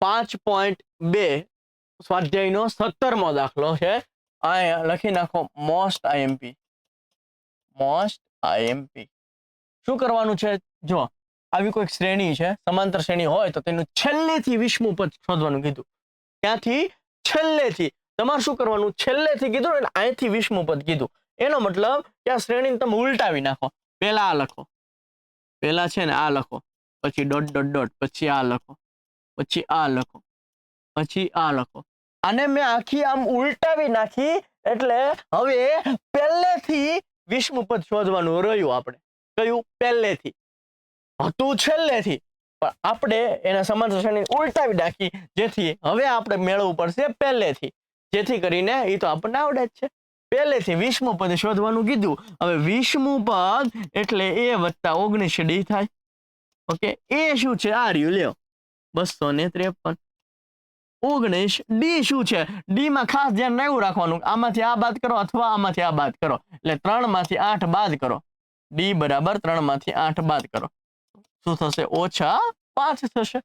5.2 સ્વાધ્યાયનો 17મો દાખલો છે. અહીંયા લખી નાખો મોસ્ટ આઈએમપી. મોસ્ટ આઈએમપી શું કરવાનું છે? જો આવી કોઈ શ્રેણી છે, સમાંતર શ્રેણી હોય તો તેનું છેલ્લેથી 20મું પદ શોધવાનું કીધું. ત્યાંથી છેલ્લેથી તમારે શું કરવાનું? છેલ્લેથી કીધું ને અહીંથી 20મું પદ કીધું. એનો મતલબ કે આ શ્રેણીને તમે ઉલટાવી નાખો. પહેલા આ લખો, પહેલા છે ને આ લખો, પછી ડોટ ડોટ ડોટ, પછી આ લખો, પછી આ લખો, પછી આ લખો. આને મેં આખી આમ ઉલટાવી નાખી એટલે હવે પહેલેથી 20મું પદ શોધવાનું રહ્યું. આપણે કયું? પહેલેથી હતું છેલ્લેથી, પણ આપણે એના સમાંતર શ્રેણી ઉલટાવી નાખી જેથી હવે આપણે મેળવવું પડશે પહેલેથી. જેથી કરીને એ તો આપણને આવડે જ છે. પહેલેથી 20મું પદ શોધવાનું કીધું. હવે 20મું પદ એટલે a વત્તા 19d થાય. ઓકે, એ શું છે? આ રહ્યું, લ્યો 253. 19d શું છે? d માં ખાસ ધ્યાન એવું રાખવાનું, આમાંથી આ બાદ કરો અથવા આમાંથી આ બાદ કરો. એટલે 3 માંથી 8 બાદ કરો. d બરાબર 3 માંથી 8 બાદ કરો. શું થશે? -5 થશે.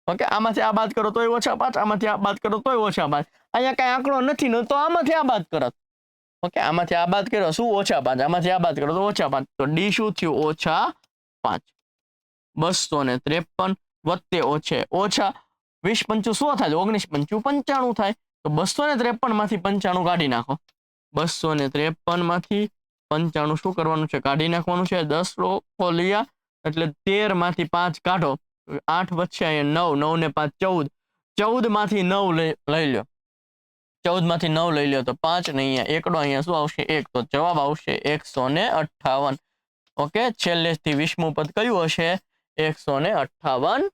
ઓકે, આમાંથી આ બાદ કરો તોય -5, આમાંથી આ બાદ કરો તોય -5. અહીંયા કઈ આંકડો નથી ને તો આમાંથી આ બાદ કરો. ઓકે, આમાંથી આ બાદ કરો શું? -5. આમાંથી આ બાદ કરો તો -5. તો d શું થયું? -5. 253 વત્તે ઓછા 20 પંચું 100 થાય, 19 પંચું 95 થાય. તો 253 માંથી 95 કાઢી નાખો. 253 માંથી 95 શું કરવાનું છે? કાઢી નાખવાનું છે. 10 ખોલિયા એટલે 13 માંથી 5 કાઢો, 8 વચ્ચે અહીંયા 9, 9 ને 5 14, 14 માંથી 9 લઈ લો, 14 માંથી 9 લઈ લો તો 5 ને અહીંયા એકડો, અહીંયા શું આવશે? 1. તો જવાબ આવશે 158. ઓકે, છેલ્લેથી 20મું પદ કયું હશે? 158.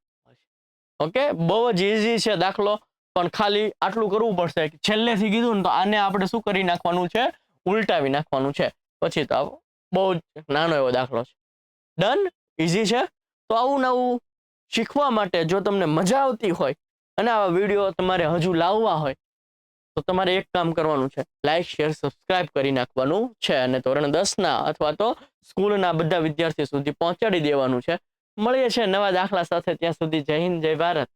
ઓકે, બહુ જ ઈઝી છે દાખલો, પણ ખાલી આટલું કરવું પડશે. છેલ્લેથી કીધું ને તો આને આપણે શું કરી નાખવાનું છે? ઉલટાવી નાખવાનું છે. પછી તો બહુ જ નાનો એવો દાખલો છે. ડન, ઈઝી છે. તો આવું નવું શીખવા માટે જો તમને મજા આવતી હોય અને આવા વિડીયો તમારે હજુ લાવવા હોય તો તમારે એક કામ કરવાનું છે, લાઈક શેર સબસ્ક્રાઇબ કરી નાખવાનું છે અને ધોરણ 10ના અથવા તો સ્કૂલના બધા વિદ્યાર્થીઓ સુધી પહોંચાડી દેવાનું છે. મળીએ છીએ નવા દાખલા સાથે. ત્યાં સુધી જય હિન્દ, જય ભારત.